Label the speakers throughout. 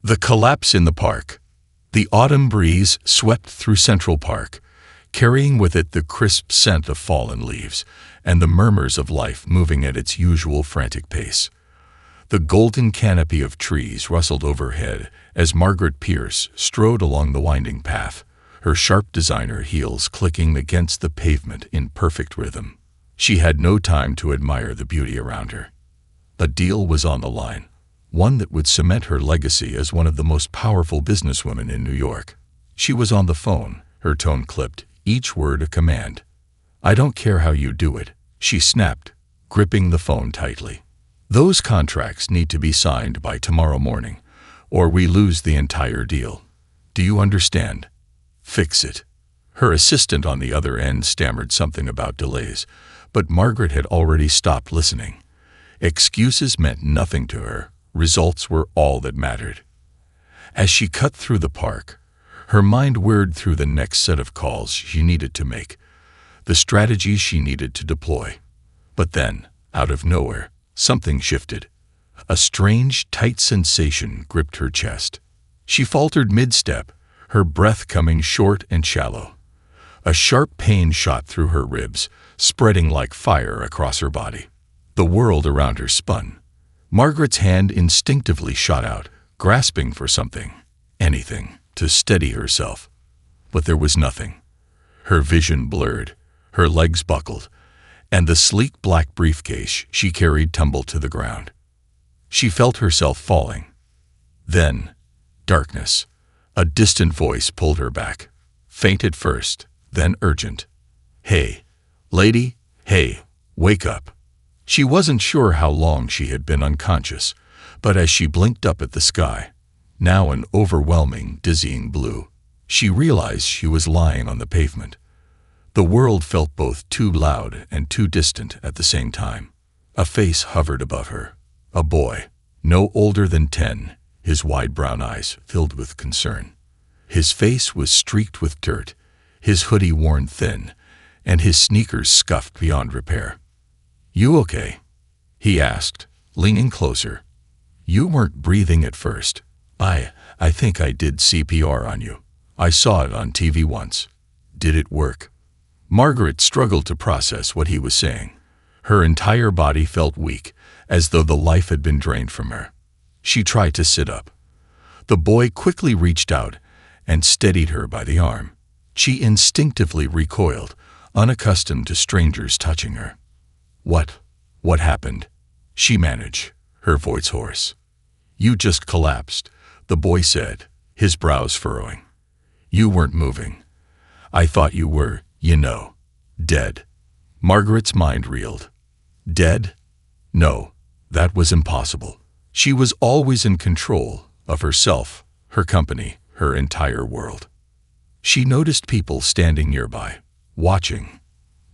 Speaker 1: The collapse in the park. The autumn breeze swept through Central Park, carrying with it the crisp scent of fallen leaves and the murmurs of life moving at its usual frantic pace. The golden canopy of trees rustled overhead as Margaret Pierce strode along the winding path, her sharp designer heels clicking against the pavement in perfect rhythm. She had no time to admire the beauty around her. A deal was on the line, one that would cement her legacy as one of the most powerful businesswomen in New York. She was on the phone, her tone clipped, each word a command. "I don't care how you do it," she snapped, gripping the phone tightly. "Those contracts need to be signed by tomorrow morning, or we lose the entire deal. Do you understand? Fix it." Her assistant on the other end stammered something about delays, but Margaret had already stopped listening. Excuses meant nothing to her. Results were all that mattered. As she cut through the park, her mind whirred through the next set of calls she needed to make, the strategies she needed to deploy. But then, out of nowhere, something shifted. A strange, tight sensation gripped her chest. She faltered mid-step, her breath coming short and shallow. A sharp pain shot through her ribs, spreading like fire across her body. The world around her spun. Margaret's hand instinctively shot out, grasping for something, anything, to steady herself. But there was nothing. Her vision blurred, her legs buckled, and the sleek black briefcase she carried tumbled to the ground. She felt herself falling. Then, darkness. A distant voice pulled her back, faint at first, then urgent. "Hey, lady, hey, wake up." She wasn't sure how long she had been unconscious, but as she blinked up at the sky, now an overwhelming, dizzying blue, she realized she was lying on the pavement. The world felt both too loud and too distant at the same time. A face hovered above her. A boy, no older than 10, his wide brown eyes filled with concern. His face was streaked with dirt, his hoodie worn thin, and his sneakers scuffed beyond repair. "You okay?" he asked, leaning closer. "You weren't breathing at first. I think I did CPR on you. I saw it on TV once. Did it work?" Margaret struggled to process what he was saying. Her entire body felt weak, as though the life had been drained from her. She tried to sit up. The boy quickly reached out and steadied her by the arm. She instinctively recoiled, unaccustomed to strangers touching her. What happened?" she managed, her voice hoarse. "You just collapsed," the boy said, his brows furrowing. "You weren't moving. I thought you were, dead." Margaret's mind reeled. Dead? No, that was impossible. She was always in control of herself, her company, her entire world. She noticed people standing nearby, watching.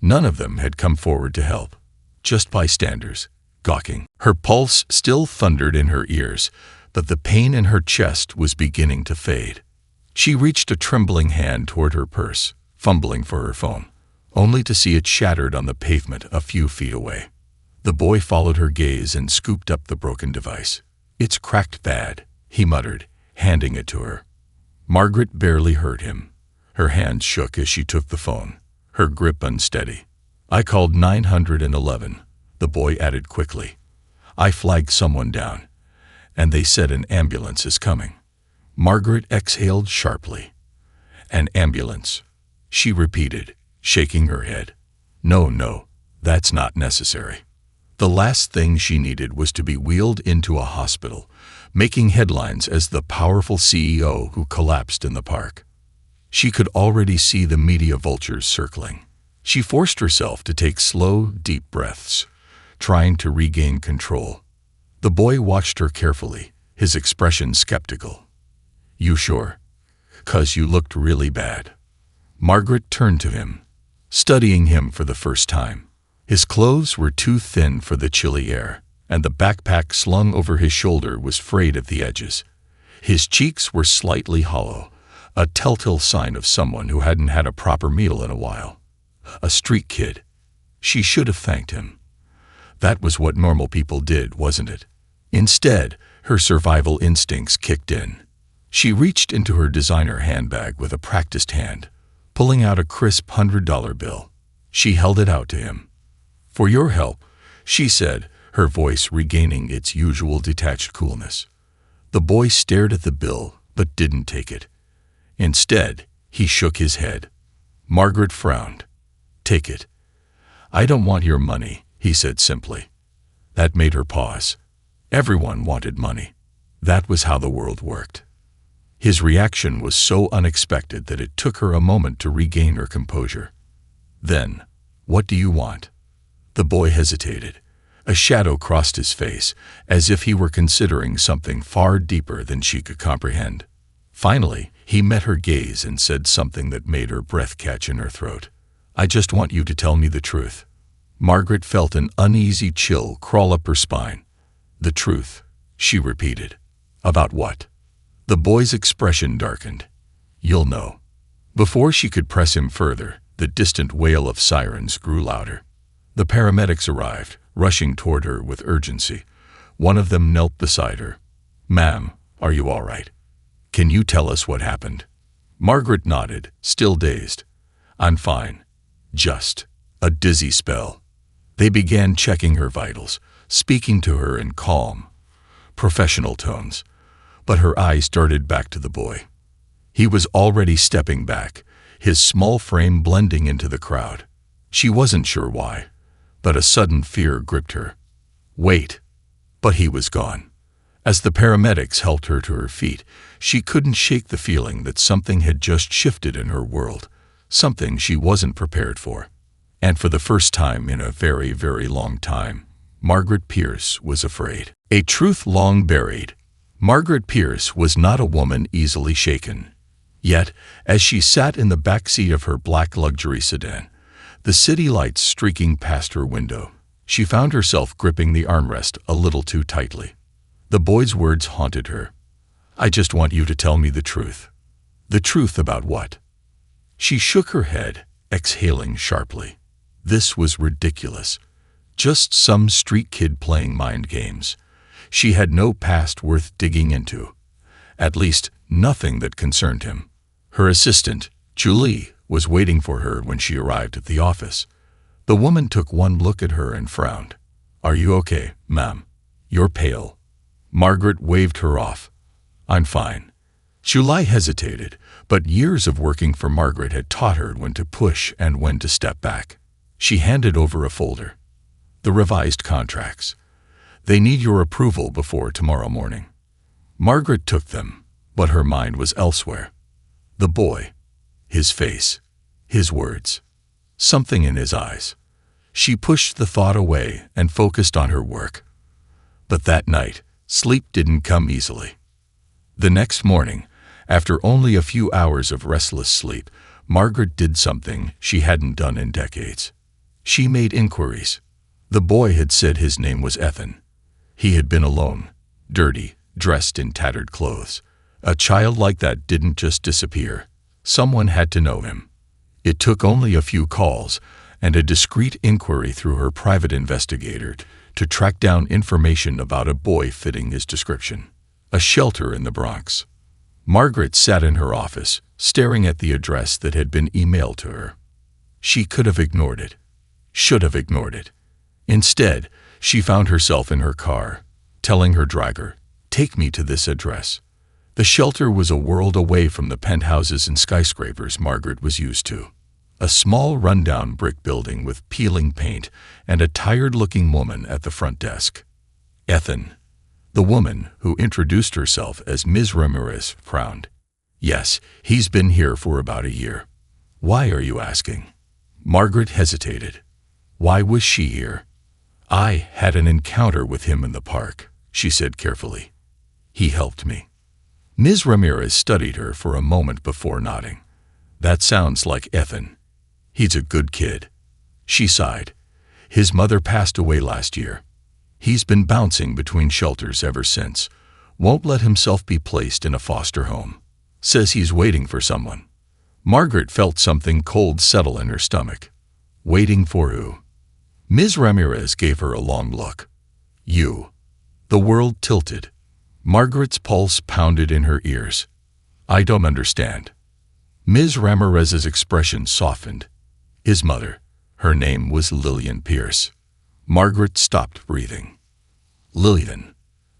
Speaker 1: None of them had come forward to help. Just bystanders, gawking. Her pulse still thundered in her ears, but the pain in her chest was beginning to fade. She reached a trembling hand toward her purse, fumbling for her phone, only to see it shattered on the pavement a few feet away. The boy followed her gaze and scooped up the broken device. "It's cracked bad," he muttered, handing it to her. Margaret barely heard him. Her hands shook as she took the phone, her grip unsteady. "I called 911, the boy added quickly. "I flagged someone down, and they said an ambulance is coming." Margaret exhaled sharply. "An ambulance," she repeated, shaking her head. No, that's not necessary." The last thing she needed was to be wheeled into a hospital, making headlines as the powerful CEO who collapsed in the park. She could already see the media vultures circling. She forced herself to take slow, deep breaths, trying to regain control. The boy watched her carefully, his expression skeptical. "You sure? 'Cause you looked really bad." Margaret turned to him, studying him for the first time. His clothes were too thin for the chilly air, and the backpack slung over his shoulder was frayed at the edges. His cheeks were slightly hollow, a telltale sign of someone who hadn't had a proper meal in a while. A street kid. She should have thanked him. That was what normal people did, wasn't it? Instead, Her survival instincts kicked in. She reached into her designer handbag with a practiced hand, pulling out a crisp $100 bill. She held it out to him. "For your help," she said, her voice regaining its usual detached coolness. The boy stared at the bill but didn't take it. Instead, he shook his head. Margaret frowned. "Take it." "I don't want your money," he said simply. That made her pause. Everyone wanted money. That was how the world worked. His reaction was so unexpected that it took her a moment to regain her composure. "Then, what do you want?" The boy hesitated. A shadow crossed his face, as if he were considering something far deeper than she could comprehend. Finally, he met her gaze and said something that made her breath catch in her throat. "I just want you to tell me the truth." Margaret felt an uneasy chill crawl up her spine. "The truth," she repeated. "About what?" The boy's expression darkened. "You'll know." Before she could press him further, the distant wail of sirens grew louder. The paramedics arrived, rushing toward her with urgency. One of them knelt beside her. "Ma'am, are you all right? Can you tell us what happened?" Margaret nodded, still dazed. "I'm fine. Just a dizzy spell." They began checking her vitals, speaking to her in calm, professional tones. But her eyes darted back to the boy. He was already stepping back, his small frame blending into the crowd. She wasn't sure why, but a sudden fear gripped her. "Wait!" But he was gone. As the paramedics helped her to her feet, she couldn't shake the feeling that something had just shifted in her world, something she wasn't prepared for. And for the first time in a very, very long time, Margaret Pierce was afraid. A truth long buried. Margaret Pierce was not a woman easily shaken. Yet, as she sat in the back seat of her black luxury sedan, the city lights streaking past her window, she found herself gripping the armrest a little too tightly. The boy's words haunted her. "I just want you to tell me the truth." "The truth about what?" She shook her head, exhaling sharply. This was ridiculous. Just some street kid playing mind games. She had no past worth digging into. At least, nothing that concerned him. Her assistant, Julie, was waiting for her when she arrived at the office. The woman took one look at her and frowned. "Are you okay, ma'am? You're pale." Margaret waved her off. "I'm fine." Julie hesitated, but years of working for Margaret had taught her when to push and when to step back. She handed over a folder. "The revised contracts. They need your approval before tomorrow morning." Margaret took them, but her mind was elsewhere. The boy, his face, his words, something in his eyes. She pushed the thought away and focused on her work. But that night, sleep didn't come easily. The next morning, after only a few hours of restless sleep, Margaret did something she hadn't done in decades. She made inquiries. The boy had said his name was Ethan. He had been alone, dirty, dressed in tattered clothes. A child like that didn't just disappear. Someone had to know him. It took only a few calls and a discreet inquiry through her private investigator to track down information about a boy fitting his description. A shelter in the Bronx. Margaret sat in her office, staring at the address that had been emailed to her. She could have ignored it. Should have ignored it. Instead, she found herself in her car, telling her driver, "Take me to this address." The shelter was a world away from the penthouses and skyscrapers Margaret was used to. A small rundown brick building with peeling paint and a tired-looking woman at the front desk. Ethan, the woman who introduced herself as Ms. Ramirez, frowned. "Yes, he's been here for about a year." "Why are you asking?" Margaret hesitated. Why was she here? "I had an encounter with him in the park," she said carefully. "He helped me." Ms. Ramirez studied her for a moment before nodding. "That sounds like Ethan. He's a good kid." She sighed. "His mother passed away last year. He's been bouncing between shelters ever since. Won't let himself be placed in a foster home. Says he's waiting for someone." Margaret felt something cold settle in her stomach. Waiting for who? Ms. Ramirez gave her a long look. "You." The world tilted. Margaret's pulse pounded in her ears. "I don't understand." Ms. Ramirez's expression softened. His mother. Her name was Lillian Pierce. Margaret stopped breathing. Lillian.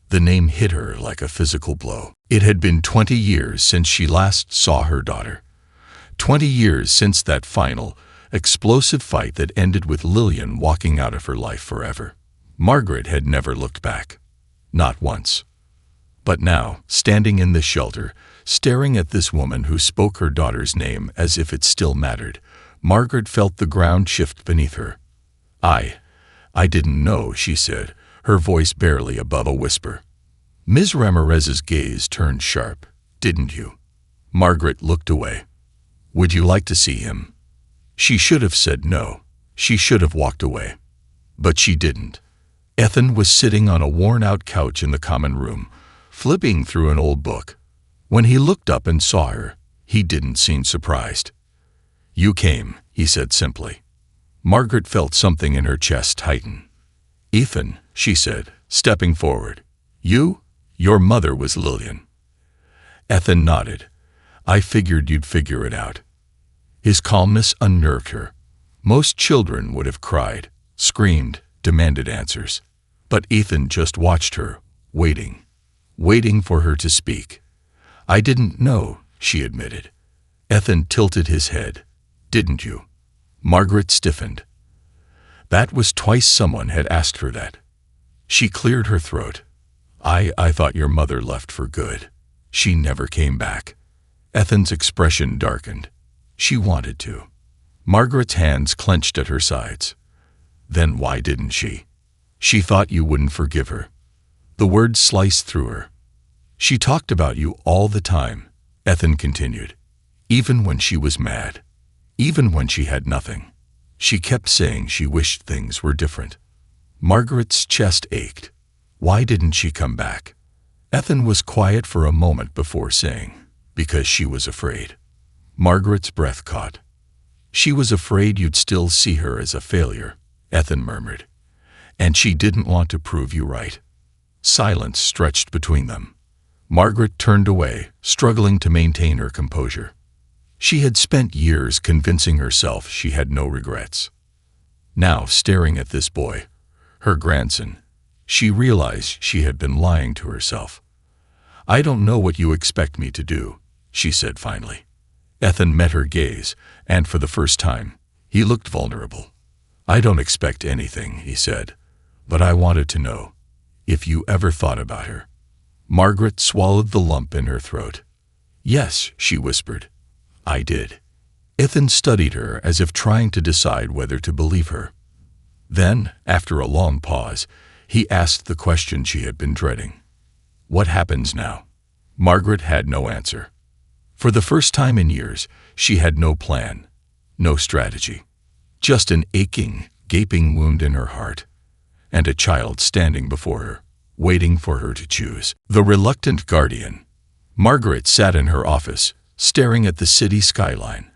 Speaker 1: The name hit her like a physical blow. It had been 20 years since she last saw her daughter. 20 years since that final, explosive fight that ended with Lillian walking out of her life forever. Margaret had never looked back. Not once. But now, standing in the shelter, staring at this woman who spoke her daughter's name as if it still mattered, Margaret felt the ground shift beneath her. I didn't know," she said, her voice barely above a whisper. Ms. Ramirez's gaze turned sharp. "Didn't you?" Margaret looked away. "Would you like to see him?" She should have said no. She should have walked away. But she didn't. Ethan was sitting on a worn-out couch in the common room, flipping through an old book. When he looked up and saw her, he didn't seem surprised. "You came," he said simply. Margaret felt something in her chest tighten. "Ethan," she said, stepping forward. Your mother was Lillian." Ethan nodded. "I figured you'd figure it out." His calmness unnerved her. Most children would have cried, screamed, demanded answers. But Ethan just watched her, waiting for her to speak. "I didn't know," she admitted. Ethan tilted his head. "Didn't you?" Margaret stiffened. That was twice someone had asked her that. She cleared her throat. I thought your mother left for good. She never came back." Ethan's expression darkened. She wanted to. Margaret's hands clenched at her sides. "Then why didn't she?" "She thought you wouldn't forgive her." The words sliced through her. "She talked about you all the time," Ethan continued. "Even when she was mad. Even when she had nothing. She kept saying she wished things were different." Margaret's chest ached. Why didn't she come back? Ethan was quiet for a moment before saying, "Because she was afraid." Margaret's breath caught. "She was afraid you'd still see her as a failure," Ethan murmured. "And she didn't want to prove you right." Silence stretched between them. Margaret turned away, struggling to maintain her composure. She had spent years convincing herself she had no regrets. Now, staring at this boy, her grandson, she realized she had been lying to herself. "I don't know what you expect me to do," she said finally. Ethan met her gaze, and for the first time, he looked vulnerable. "I don't expect anything," he said, "but I wanted to know if you ever thought about her." Margaret swallowed the lump in her throat. "Yes," she whispered. "I did." Ethan studied her as if trying to decide whether to believe her. Then, after a long pause, he asked the question she had been dreading. "What happens now?" Margaret had no answer. For the first time in years, she had no plan, no strategy. Just an aching, gaping wound in her heart, and a child standing before her, waiting for her to choose. The reluctant guardian. Margaret sat in her office, staring at the city skyline,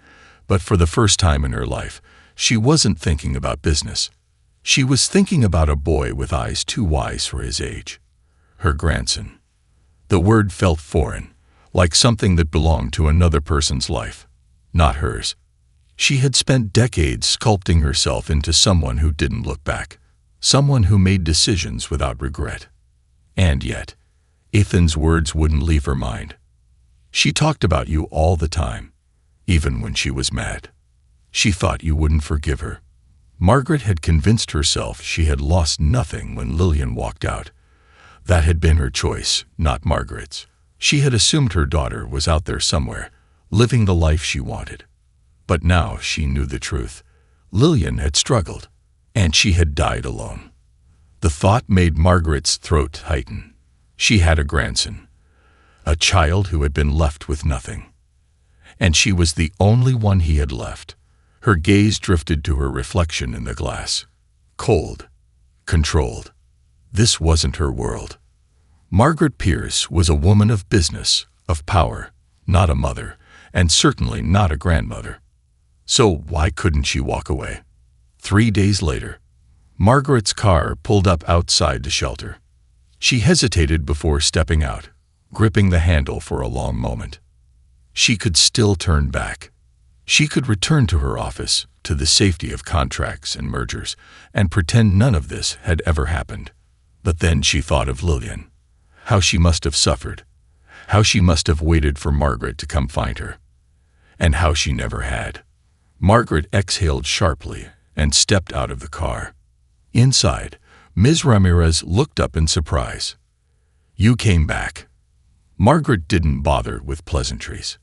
Speaker 1: but for the first time in her life, she wasn't thinking about business. She was thinking about a boy with eyes too wise for his age. Her grandson. The word felt foreign, like something that belonged to another person's life, not hers. She had spent decades sculpting herself into someone who didn't look back, someone who made decisions without regret. And yet, Ethan's words wouldn't leave her mind. "She talked about you all the time, even when she was mad. She thought you wouldn't forgive her." Margaret had convinced herself she had lost nothing when Lillian walked out. That had been her choice, not Margaret's. She had assumed her daughter was out there somewhere, living the life she wanted. But now she knew the truth. Lillian had struggled, and she had died alone. The thought made Margaret's throat tighten. She had a grandson, a child who had been left with nothing. And she was the only one he had left. Her gaze drifted to her reflection in the glass. Cold, controlled. This wasn't her world. Margaret Pierce was a woman of business, of power, not a mother, and certainly not a grandmother. So why couldn't she walk away? 3 days later, Margaret's car pulled up outside the shelter. She hesitated before stepping out, gripping the handle for a long moment. She could still turn back. She could return to her office, to the safety of contracts and mergers, and pretend none of this had ever happened. But then she thought of Lillian. How she must have suffered. How she must have waited for Margaret to come find her. And how she never had. Margaret exhaled sharply and stepped out of the car. Inside, Ms. Ramirez looked up in surprise. "You came back." Margaret didn't bother with pleasantries.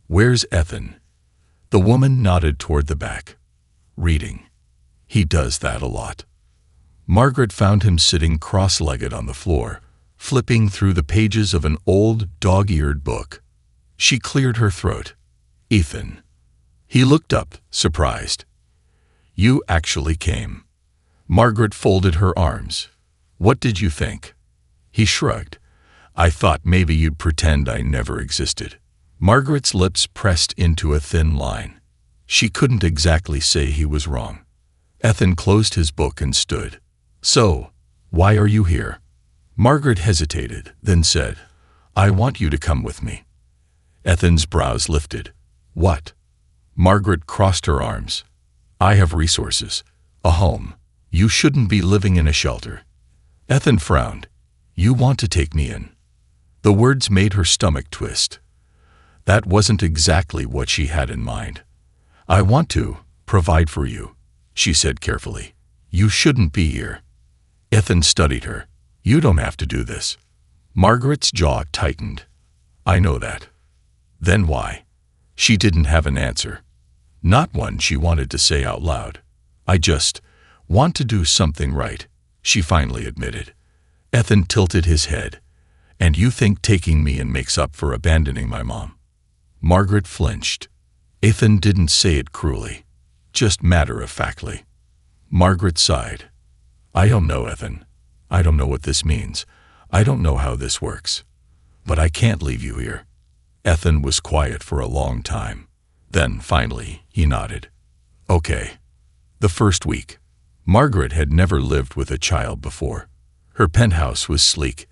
Speaker 1: "Where's Ethan?" The woman nodded toward the back. "Reading. He does that a lot." Margaret found him sitting cross-legged on the floor, flipping through the pages of an old, dog-eared book. She cleared her throat. "Ethan." He looked up, surprised. "You actually came." Margaret folded her arms. "What did you think?" He shrugged. "I thought maybe you'd pretend I never existed." Margaret's lips pressed into a thin line. She couldn't exactly say he was wrong. Ethan closed his book and stood. "So, why are you here?" Margaret hesitated, then said, "I want you to come with me." Ethan's brows lifted. "What?" Margaret crossed her arms. "I have resources. A home. You shouldn't be living in a shelter." Ethan frowned. "You want to take me in?" The words made her stomach twist. That wasn't exactly what she had in mind. "I want to provide for you," she said carefully. "You shouldn't be here." Ethan studied her. "You don't have to do this." Margaret's jaw tightened. "I know that." "Then why?" She didn't have an answer. Not one she wanted to say out loud. "I just want to do something right," she finally admitted. Ethan tilted his head. "And you think taking me in makes up for abandoning my mom?" Margaret flinched. Ethan didn't say it cruelly, just matter-of-factly. Margaret sighed. "I don't know, Ethan. I don't know what this means. I don't know how this works. But I can't leave you here." Ethan was quiet for a long time. Then, finally, he nodded. "Okay." The first week. Margaret had never lived with a child before. Her penthouse was sleek,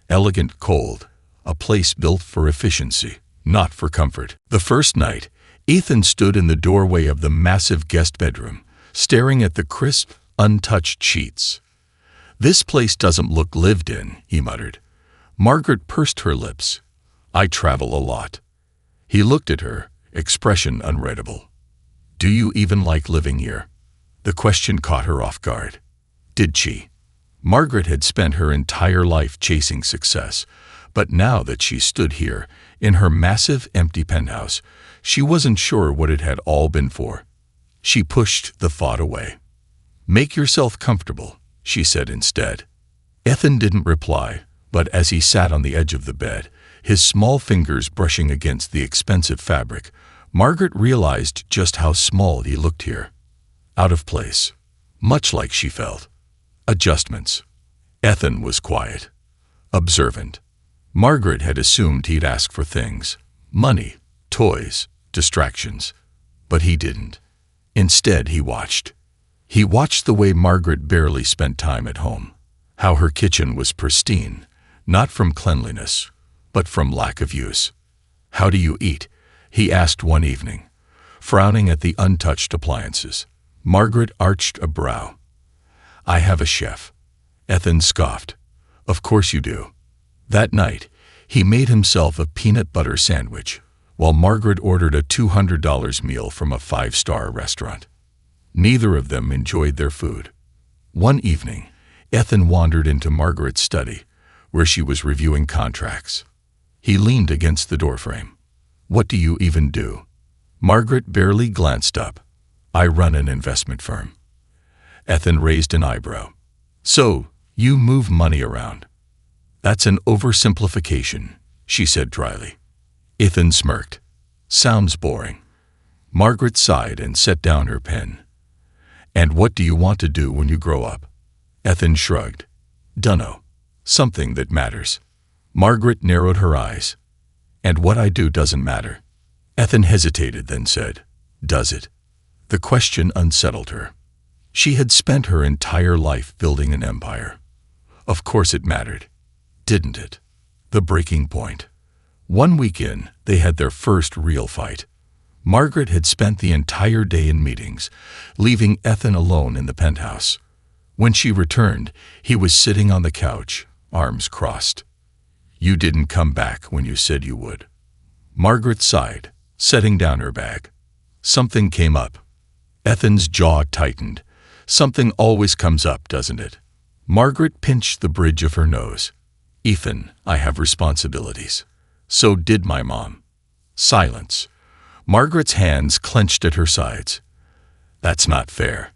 Speaker 1: elegant, cold, a place built for efficiency, not for comfort. The first night, Ethan stood in the doorway of the massive guest bedroom, staring at the crisp, untouched sheets. "This place doesn't look lived in," he muttered. Margaret pursed her lips. "I travel a lot." He looked at her, expression unreadable. "Do you even like living here?" The question caught her off guard. Did she? Margaret had spent her entire life chasing success, but now that she stood here, in her massive, empty penthouse, she wasn't sure what it had all been for. She pushed the thought away. "Make yourself comfortable," she said instead. Ethan didn't reply, but as he sat on the edge of the bed, his small fingers brushing against the expensive fabric, Margaret realized just how small he looked here. Out of place, much like she felt. Adjustments. Ethan was quiet, observant. Margaret had assumed he'd ask for things, money, toys, distractions. But he didn't. Instead, he watched. He watched the way Margaret barely spent time at home, how her kitchen was pristine, not from cleanliness, but from lack of use. "How do you eat?" he asked one evening, frowning at the untouched appliances. Margaret arched a brow. "I have a chef." Ethan scoffed. "Of course you do." That night, he made himself a peanut butter sandwich, while Margaret ordered a $200 meal from a 5-star restaurant. Neither of them enjoyed their food. One evening, Ethan wandered into Margaret's study, where she was reviewing contracts. He leaned against the doorframe. "What do you even do?" Margaret barely glanced up. "I run an investment firm." Ethan raised an eyebrow. "So, you move money around." "That's an oversimplification," she said dryly. Ethan smirked. "Sounds boring." Margaret sighed and set down her pen. "And what do you want to do when you grow up?" Ethan shrugged. "Dunno. Something that matters." Margaret narrowed her eyes. "And what I do doesn't matter." Ethan hesitated, then said, "Does it?" The question unsettled her. She had spent her entire life building an empire. Of course it mattered. didn't it? The breaking point. One week in, they had their first real fight. Margaret had spent the entire day in meetings, leaving Ethan alone in the penthouse. When she returned, he was sitting on the couch, arms crossed. "You didn't come back when you said you would." Margaret sighed, setting down her bag. Something came up. Ethan's jaw tightened. Something always comes up, doesn't it? Margaret pinched the bridge of her nose. "Ethan, I have responsibilities. So did my mom." Silence. Margaret's hands clenched at her sides. "That's not fair."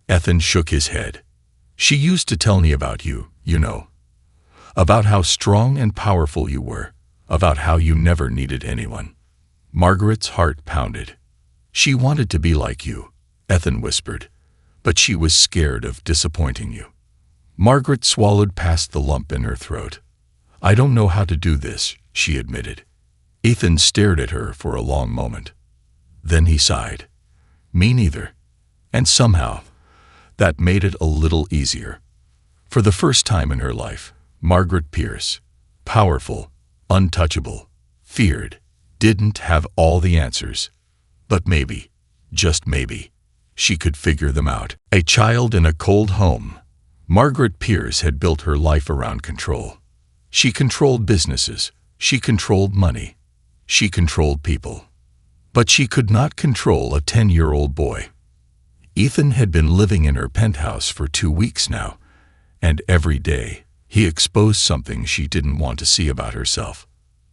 Speaker 1: Ethan shook his head. "She used to tell me about you, you know. About how strong and powerful you were. About how you never needed anyone." Margaret's heart pounded. "She wanted to be like you," Ethan whispered, "but she was scared of disappointing you." Margaret swallowed past the lump in her throat. "I don't know how to do this," she admitted. Ethan stared at her for a long moment. Then he sighed. "Me neither." And somehow, that made it a little easier. For the first time in her life, Margaret Pierce, powerful, untouchable, feared, didn't have all the answers. But maybe, just maybe, she could figure them out. A child in a cold home, Margaret Pierce had built her life around control. She controlled businesses, she controlled money, she controlled people. But she could not control a 10-year-old boy. Ethan had been living in her penthouse for 2 weeks now, and every day he exposed something she didn't want to see about herself.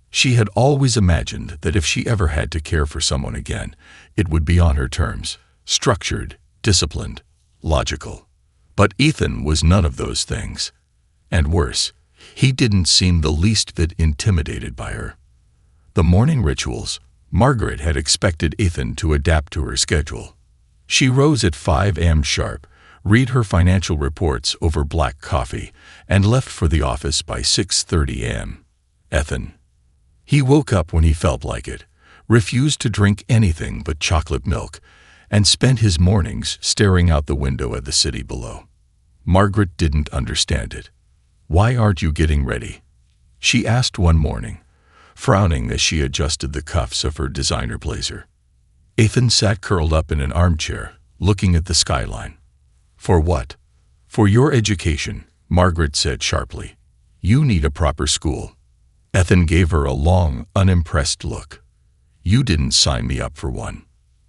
Speaker 1: She had always imagined that if she ever had to care for someone again, it would be on her terms, structured, disciplined, logical. But Ethan was none of those things. And worse, he didn't seem the least bit intimidated by her. The morning rituals, Margaret had expected Ethan to adapt to her schedule. She rose at 5 a.m. sharp, read her financial reports over black coffee, and left for the office by 6:30 a.m. Ethan. He woke up when he felt like it, refused to drink anything but chocolate milk, and spent his mornings staring out the window at the city below. Margaret didn't understand it. "Why aren't you getting ready?" she asked one morning, frowning as she adjusted the cuffs of her designer blazer. Ethan sat curled up in an armchair, looking at the skyline. "For what?" "For your education," Margaret said sharply. "You need a proper school." Ethan gave her a long, unimpressed look. "You didn't sign me up for one."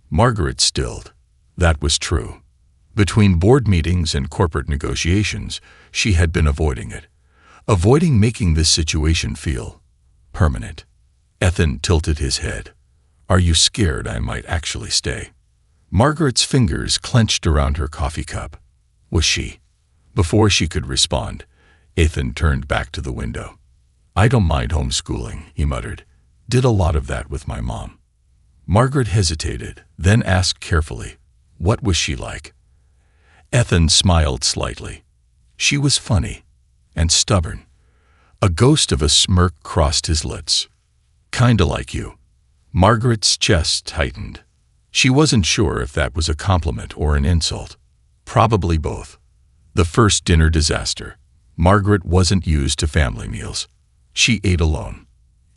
Speaker 1: Margaret stilled. That was true. Between board meetings and corporate negotiations, she had been avoiding it. Avoiding making this situation feel permanent. Ethan tilted his head. "Are you scared I might actually stay?" Margaret's fingers clenched around her coffee cup. Was she? Before she could respond, Ethan turned back to the window. "I don't mind homeschooling," he muttered. "Did a lot of that with my mom." Margaret hesitated, then asked carefully, "What was she like?" Ethan smiled slightly. "She was funny and stubborn." A ghost of a smirk crossed his lips. "Kinda like you." Margaret's chest tightened. She wasn't sure if that was a compliment or an insult. Probably both. The first dinner disaster. Margaret wasn't used to family meals. She ate alone.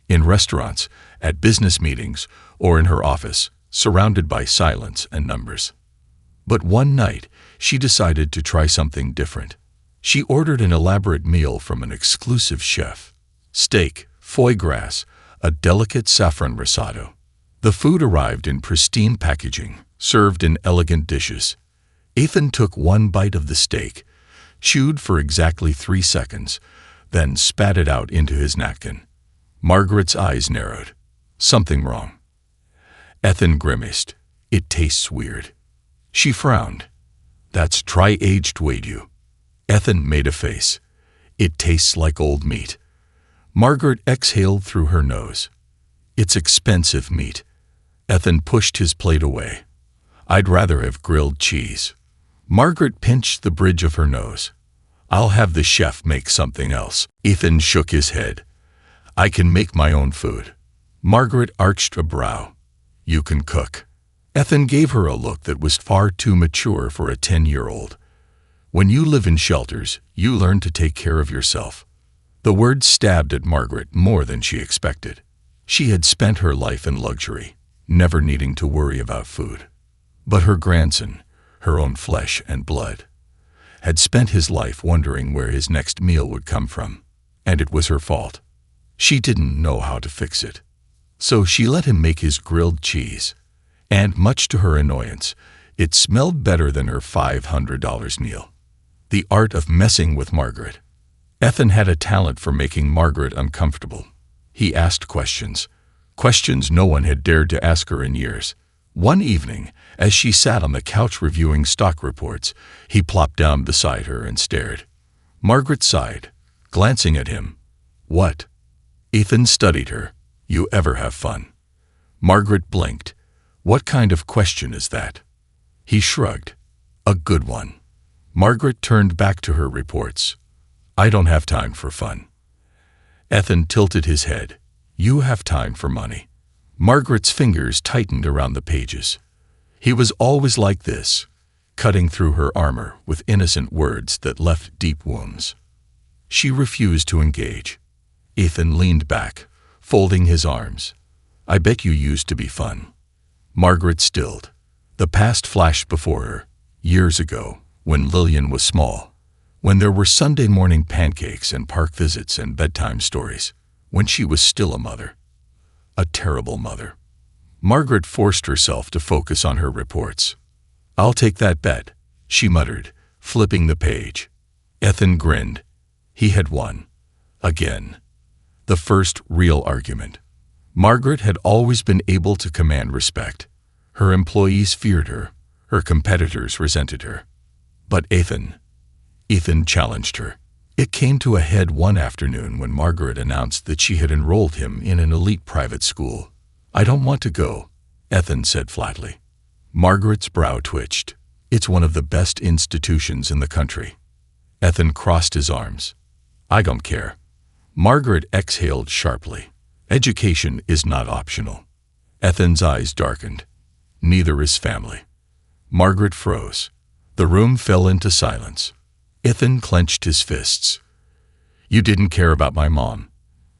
Speaker 1: In restaurants, at business meetings, or in her office, surrounded by silence and numbers. But one night, she decided to try something different. She ordered an elaborate meal from an exclusive chef. Steak, foie gras, a delicate saffron risotto. The food arrived in pristine packaging, served in elegant dishes. Ethan took one bite of the steak, chewed for exactly 3 seconds, then spat it out into his napkin. Margaret's eyes narrowed. Something wrong. Ethan grimaced. "It tastes weird." She frowned. "That's dry-aged Wagyu." Ethan made a face. "It tastes like old meat." Margaret exhaled through her nose. "It's expensive meat." Ethan pushed his plate away. "I'd rather have grilled cheese." Margaret pinched the bridge of her nose. "I'll have the chef make something else." Ethan shook his head. "I can make my own food." Margaret arched a brow. "You can cook." Ethan gave her a look that was far too mature for a 10-year-old. "When you live in shelters, you learn to take care of yourself." The words stabbed at Margaret more than she expected. She had spent her life in luxury, never needing to worry about food. But her grandson, her own flesh and blood, had spent his life wondering where his next meal would come from, and it was her fault. She didn't know how to fix it. So she let him make his grilled cheese, and much to her annoyance, it smelled better than her $500 meal. The art of messing with Margaret. Ethan had a talent for making Margaret uncomfortable. He asked questions no one had dared to ask her in years. One evening, as she sat on the couch reviewing stock reports, he plopped down beside her and stared. Margaret sighed, glancing at him. "What?" Ethan studied her. "You ever have fun?" Margaret blinked. "What kind of question is that?" He shrugged. "A good one." Margaret turned back to her reports. "I don't have time for fun." Ethan tilted his head. "You have time for money." Margaret's fingers tightened around the pages. He was always like this, cutting through her armor with innocent words that left deep wounds. She refused to engage. Ethan leaned back, folding his arms. "I bet you used to be fun." Margaret stilled. The past flashed before her, years ago, when Lillian was small, when there were Sunday morning pancakes and park visits and bedtime stories, when she was still a mother. A terrible mother. Margaret forced herself to focus on her reports. "I'll take that bet," she muttered, flipping the page. Ethan grinned. He had won. Again. The first real argument. Margaret had always been able to command respect. Her employees feared her. Her competitors resented her. But Ethan challenged her. It came to a head one afternoon when Margaret announced that she had enrolled him in an elite private school. "I don't want to go," Ethan said flatly. Margaret's brow twitched. "It's one of the best institutions in the country." Ethan crossed his arms. "I don't care." Margaret exhaled sharply. "Education is not optional." Ethan's eyes darkened. "Neither is family." Margaret froze. The room fell into silence. Ethan clenched his fists. "You didn't care about my mom.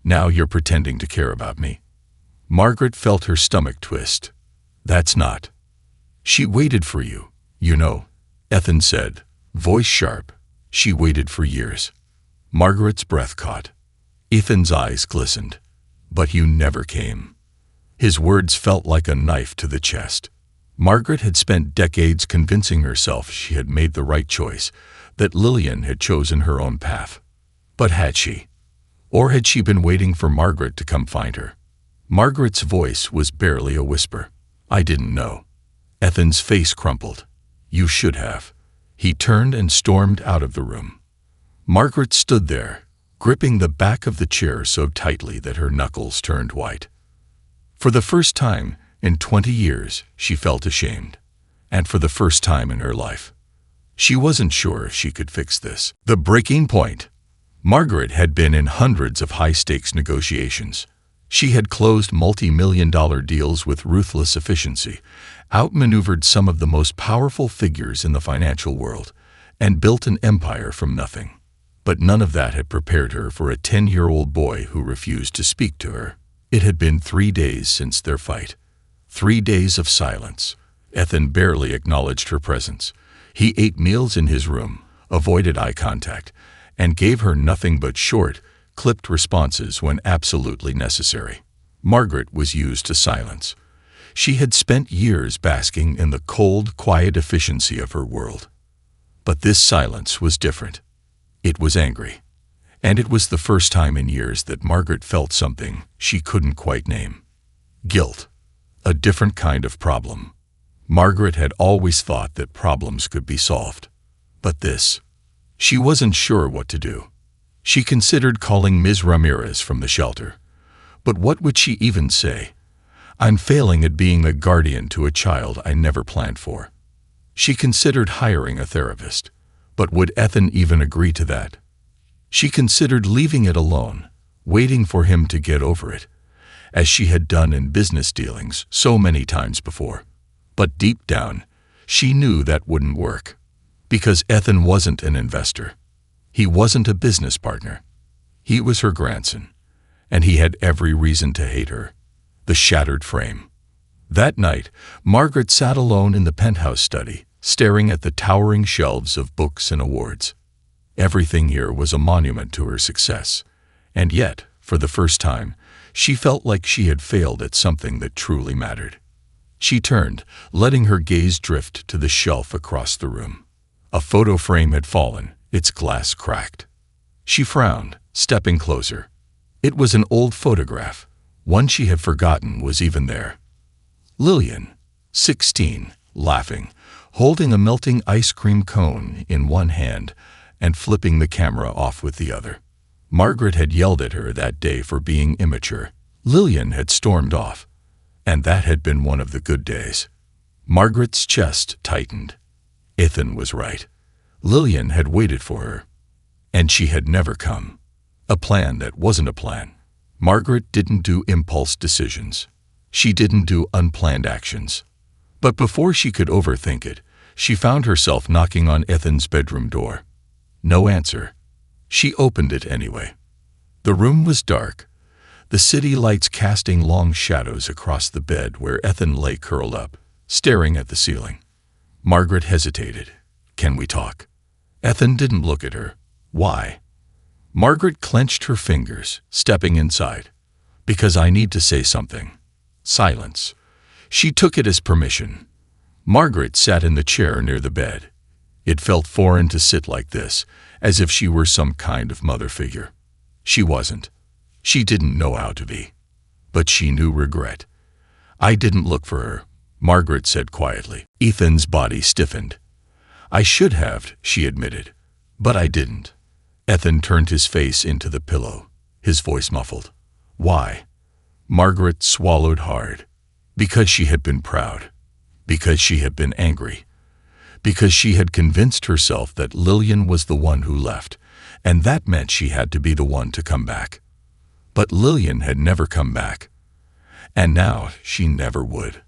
Speaker 1: Now you're pretending to care about me." Margaret felt her stomach twist. "That's not." "She waited for you, you know," Ethan said, voice sharp. "She waited for years." Margaret's breath caught. Ethan's eyes glistened. "But you never came." His words felt like a knife to the chest. Margaret had spent decades convincing herself she had made the right choice, that Lillian had chosen her own path. But had she? Or had she been waiting for Margaret to come find her? Margaret's voice was barely a whisper. "I didn't know." Ethan's face crumpled. "You should have." He turned and stormed out of the room. Margaret stood there, gripping the back of the chair so tightly that her knuckles turned white. For the first time in 20 years, she felt ashamed. And for the first time in her life, she wasn't sure if she could fix this. The breaking point. Margaret had been in hundreds of high-stakes negotiations. She had closed multi-million-dollar deals with ruthless efficiency, outmaneuvered some of the most powerful figures in the financial world, and built an empire from nothing. But none of that had prepared her for a 10-year-old boy who refused to speak to her. It had been 3 days since their fight. 3 days of silence. Ethan barely acknowledged her presence. He ate meals in his room, avoided eye contact, and gave her nothing but short, clipped responses when absolutely necessary. Margaret was used to silence. She had spent years basking in the cold, quiet efficiency of her world. But this silence was different. It was angry. And it was the first time in years that Margaret felt something she couldn't quite name. Guilt. A different kind of problem. Margaret had always thought that problems could be solved. But this, she wasn't sure what to do. She considered calling Ms. Ramirez from the shelter. But what would she even say? "I'm failing at being a guardian to a child I never planned for." She considered hiring a therapist. But would Ethan even agree to that? She considered leaving it alone, waiting for him to get over it, as she had done in business dealings so many times before. But deep down, she knew that wouldn't work. Because Ethan wasn't an investor. He wasn't a business partner. He was her grandson, and he had every reason to hate her. The shattered frame. That night, Margaret sat alone in the penthouse study, staring at the towering shelves of books and awards. Everything here was a monument to her success, and yet, for the first time, she felt like she had failed at something that truly mattered. She turned, letting her gaze drift to the shelf across the room. A photo frame had fallen, its glass cracked. She frowned, stepping closer. It was an old photograph. One she had forgotten was even there. Lillian, 16, laughing, holding a melting ice cream cone in one hand and flipping the camera off with the other. Margaret had yelled at her that day for being immature. Lillian had stormed off, and that had been one of the good days. Margaret's chest tightened. Ethan was right. Lillian had waited for her, and she had never come. A plan that wasn't a plan. Margaret didn't do impulse decisions. She didn't do unplanned actions. But before she could overthink it, she found herself knocking on Ethan's bedroom door. No answer. She opened it anyway. The room was dark, the city lights casting long shadows across the bed where Ethan lay curled up, staring at the ceiling. Margaret hesitated. "Can we talk?" Ethan didn't look at her. Why? Margaret clenched her fingers, stepping inside. "Because I need to say something." Silence. She took it as permission. Margaret sat in the chair near the bed. It felt foreign to sit like this, as if she were some kind of mother figure. She wasn't. She didn't know how to be. But she knew regret. "I didn't look for her," Margaret said quietly. Ethan's body stiffened. "I should have," she admitted. "But I didn't." Ethan turned his face into the pillow, his voice muffled. "Why?" Margaret swallowed hard. Because she had been proud. Because she had been angry. Because she had convinced herself that Lillian was the one who left, and that meant she had to be the one to come back. But Lillian had never come back. And now she never would.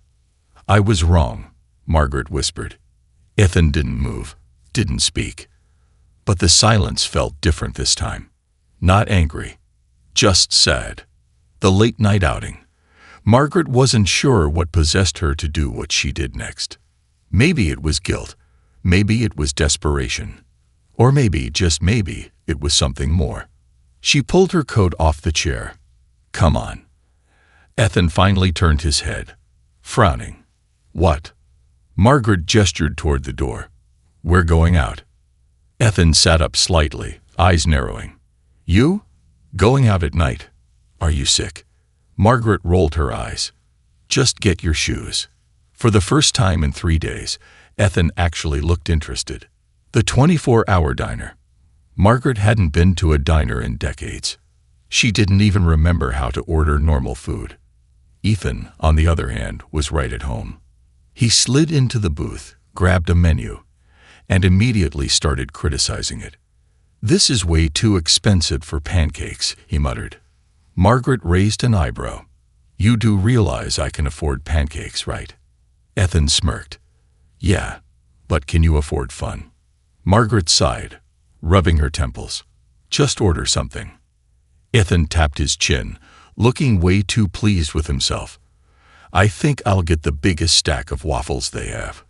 Speaker 1: "I was wrong," Margaret whispered. Ethan didn't move, didn't speak. But the silence felt different this time. Not angry, just sad. The late-night outing. Margaret wasn't sure what possessed her to do what she did next. Maybe it was guilt. Maybe it was desperation. Or maybe, just maybe, it was something more. She pulled her coat off the chair. "Come on." Ethan finally turned his head, frowning. "What?" Margaret gestured toward the door. "We're going out." Ethan sat up slightly, eyes narrowing. "You? Going out at night? Are you sick?" Margaret rolled her eyes. "Just get your shoes." For the first time in 3 days, Ethan actually looked interested. The 24-hour diner. Margaret hadn't been to a diner in decades. She didn't even remember how to order normal food. Ethan, on the other hand, was right at home. He slid into the booth, grabbed a menu, and immediately started criticizing it. "This is way too expensive for pancakes," he muttered. Margaret raised an eyebrow. "You do realize I can afford pancakes, right?" Ethan smirked. "Yeah, but can you afford fun?" Margaret sighed, rubbing her temples. "Just order something." Ethan tapped his chin, looking way too pleased with himself. "I think I'll get the biggest stack of waffles they have."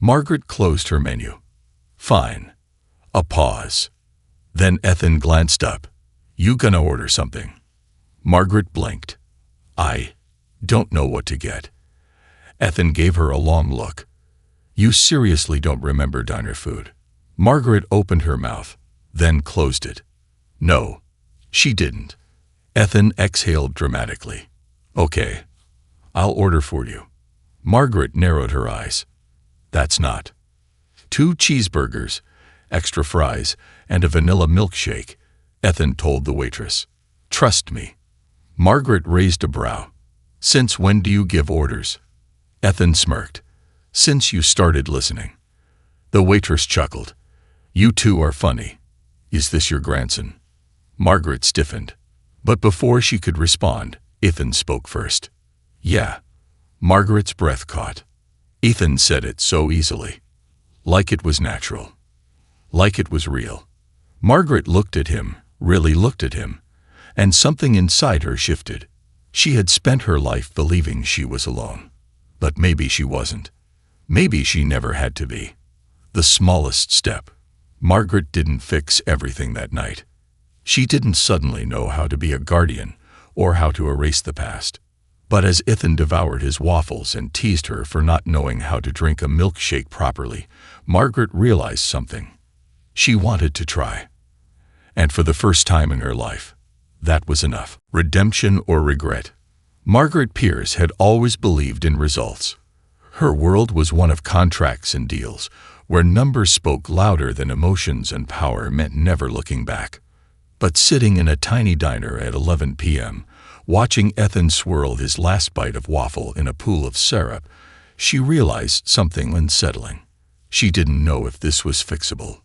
Speaker 1: Margaret closed her menu. "Fine." A pause. Then Ethan glanced up. "You gonna order something?" Margaret blinked. "I don't know what to get." Ethan gave her a long look. "You seriously don't remember diner food?" Margaret opened her mouth, then closed it. No, she didn't. Ethan exhaled dramatically. "Okay, I'll order for you." Margaret narrowed her eyes. "That's not." 2 cheeseburgers, extra fries, and a vanilla milkshake, Ethan told the waitress. "Trust me." Margaret raised a brow. "Since when do you give orders?" Ethan smirked. "Since you started listening." The waitress chuckled. "You two are funny. Is this your grandson?" Margaret stiffened. But before she could respond, Ethan spoke first. "Yeah." Margaret's breath caught. Ethan said it so easily. Like it was natural. Like it was real. Margaret looked at him, really looked at him, and something inside her shifted. She had spent her life believing she was alone. But maybe she wasn't. Maybe she never had to be. The smallest step. Margaret didn't fix everything that night. She didn't suddenly know how to be a guardian or how to erase the past. But as Ethan devoured his waffles and teased her for not knowing how to drink a milkshake properly, Margaret realized something. She wanted to try. And for the first time in her life, that was enough. Redemption or regret. Margaret Pierce had always believed in results. Her world was one of contracts and deals, where numbers spoke louder than emotions and power meant never looking back. But sitting in a tiny diner at 11 p.m., watching Ethan swirl his last bite of waffle in a pool of syrup, she realized something unsettling. She didn't know if this was fixable.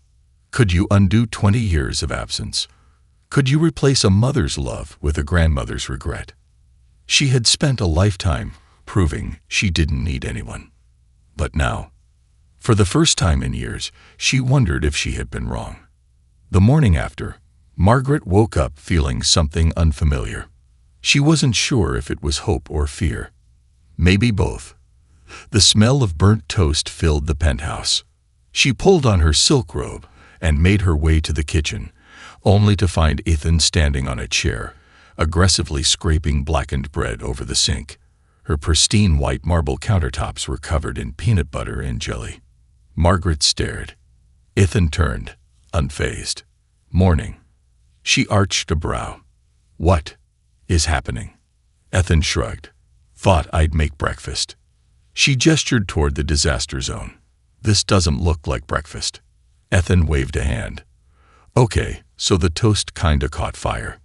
Speaker 1: Could you undo 20 years of absence? Could you replace a mother's love with a grandmother's regret? She had spent a lifetime proving she didn't need anyone. But now, for the first time in years, she wondered if she had been wrong. The morning after, Margaret woke up feeling something unfamiliar. She wasn't sure if it was hope or fear. Maybe both. The smell of burnt toast filled the penthouse. She pulled on her silk robe and made her way to the kitchen, only to find Ethan standing on a chair, aggressively scraping blackened bread over the sink. Her pristine white marble countertops were covered in peanut butter and jelly. Margaret stared. Ethan turned, unfazed. "Morning." She arched a brow. "What is happening?" Ethan shrugged. "Thought I'd make breakfast." She gestured toward the disaster zone. "This doesn't look like breakfast." Ethan waved a hand. "Okay, so the toast kinda caught fire."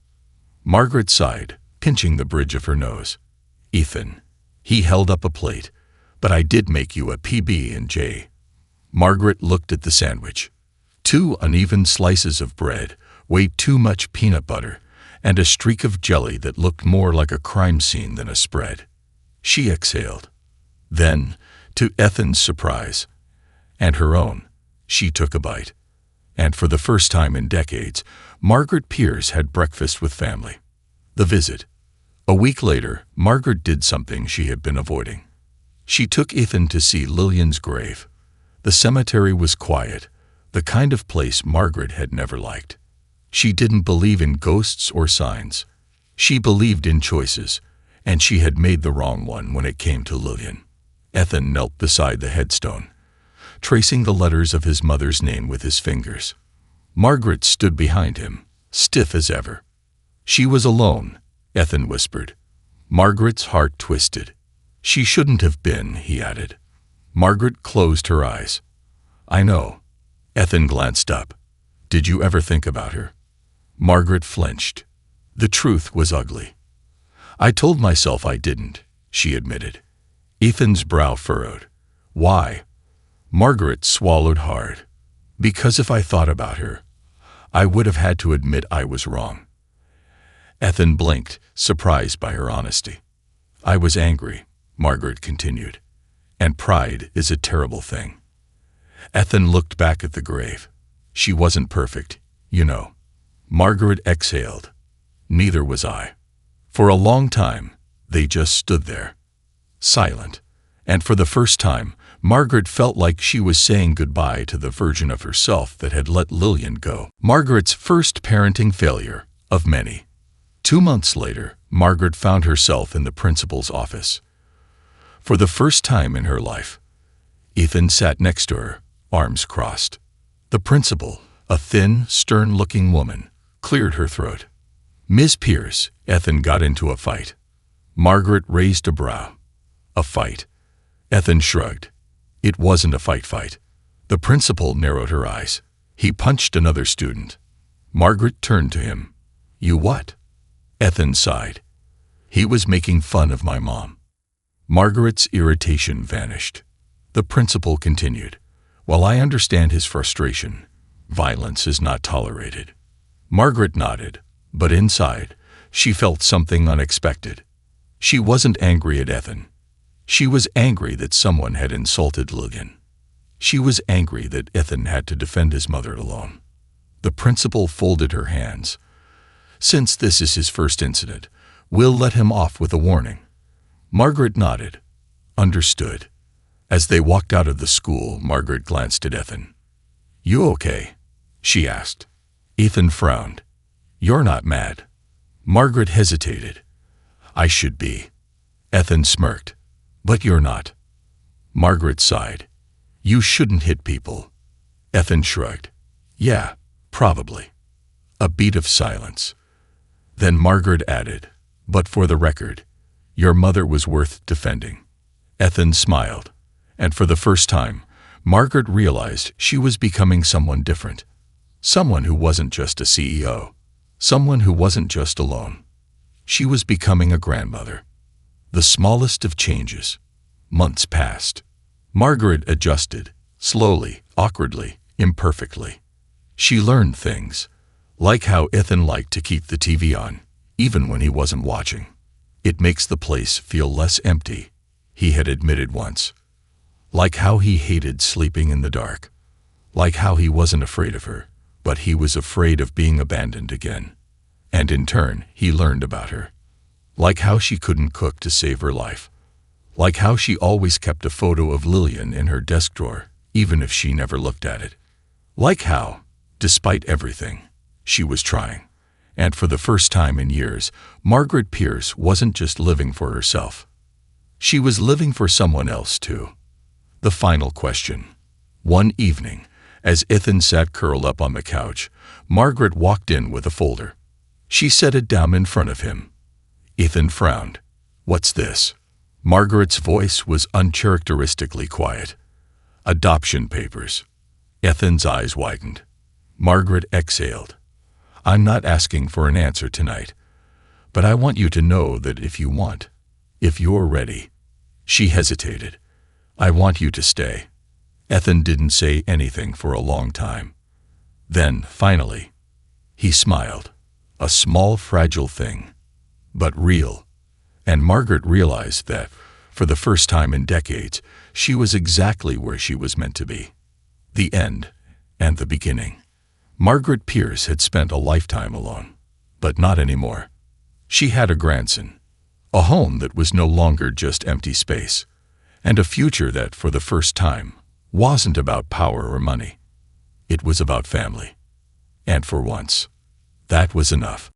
Speaker 1: Margaret sighed, pinching the bridge of her nose. "Ethan." He held up a plate. "But I did make you a PB&J." Margaret looked at the sandwich. 2 uneven slices of bread, way too much peanut butter, and a streak of jelly that looked more like a crime scene than a spread. She exhaled. Then, to Ethan's surprise, and her own, she took a bite. And for the first time in decades, Margaret Pierce had breakfast with family. The visit. A week later, Margaret did something she had been avoiding. She took Ethan to see Lillian's grave. The cemetery was quiet, the kind of place Margaret had never liked. She didn't believe in ghosts or signs. She believed in choices, and she had made the wrong one when it came to Lillian. Ethan knelt beside the headstone, tracing the letters of his mother's name with his fingers. Margaret stood behind him, stiff as ever. "She was alone," Ethan whispered. Margaret's heart twisted. "She shouldn't have been," he added. Margaret closed her eyes. "I know." Ethan glanced up. "Did you ever think about her?" Margaret flinched. The truth was ugly. "I told myself I didn't," she admitted. Ethan's brow furrowed. "Why?" Margaret swallowed hard. "Because if I thought about her, I would have had to admit I was wrong." Ethan blinked, surprised by her honesty. "I was angry," Margaret continued. "And pride is a terrible thing." Ethan looked back at the grave. "She wasn't perfect, you know." Margaret exhaled. "Neither was I." For a long time, they just stood there, silent. And for the first time, Margaret felt like she was saying goodbye to the version of herself that had let Lillian go. Margaret's first parenting failure, of many. 2 months later, Margaret found herself in the principal's office. For the first time in her life, Ethan sat next to her, arms crossed. The principal, a thin, stern-looking woman, cleared her throat. "Miss Pierce," Ethan got into a fight. Margaret raised a brow. "A fight?" Ethan shrugged. "It wasn't a fight. The principal narrowed her eyes. "He punched another student." Margaret turned to him. "You what?" Ethan sighed. "He was making fun of my mom." Margaret's irritation vanished. The principal continued. "While I understand his frustration, violence is not tolerated." Margaret nodded, but inside, she felt something unexpected. She wasn't angry at Ethan. She was angry that someone had insulted Lillian. She was angry that Ethan had to defend his mother alone. The principal folded her hands. Since this is his first incident, we'll let him off with a warning." Margaret nodded. Understood. As they walked out of the school, Margaret glanced at Ethan. "You okay?" she asked. Ethan frowned. "You're not mad." Margaret hesitated. "I should be." Ethan smirked. "But you're not." Margaret sighed. "You shouldn't hit people." Ethan shrugged. "Yeah, probably." A beat of silence. Then Margaret added, "But for the record, your mother was worth defending." Ethan smiled, and for the first time, Margaret realized she was becoming someone different. Someone who wasn't just a CEO. Someone who wasn't just alone. She was becoming a grandmother. The smallest of changes. Months passed. Margaret adjusted, slowly, awkwardly, imperfectly. She learned things, like how Ethan liked to keep the TV on, even when he wasn't watching. "It makes the place feel less empty," he had admitted once. Like how he hated sleeping in the dark. Like how he wasn't afraid of her, but he was afraid of being abandoned again. And in turn, he learned about her. Like how she couldn't cook to save her life. Like how she always kept a photo of Lillian in her desk drawer, even if she never looked at it. Like how, despite everything, she was trying. And for the first time in years, Margaret Pierce wasn't just living for herself. She was living for someone else too. The final question. One evening, as Ethan sat curled up on the couch, Margaret walked in with a folder. She set it down in front of him. Ethan frowned. "What's this?" Margaret's voice was uncharacteristically quiet. "Adoption papers." Ethan's eyes widened. Margaret exhaled. "I'm not asking for an answer tonight, but I want you to know that if you want, if you're ready." She hesitated. "I want you to stay." Ethan didn't say anything for a long time. Then, finally, he smiled. A small, fragile thing, but real. And Margaret realized that, for the first time in decades, she was exactly where she was meant to be. The end and the beginning. Margaret Pierce had spent a lifetime alone, but not anymore. She had a grandson, a home that was no longer just empty space, and a future that, for the first time, wasn't about power or money. It was about family. And for once, that was enough.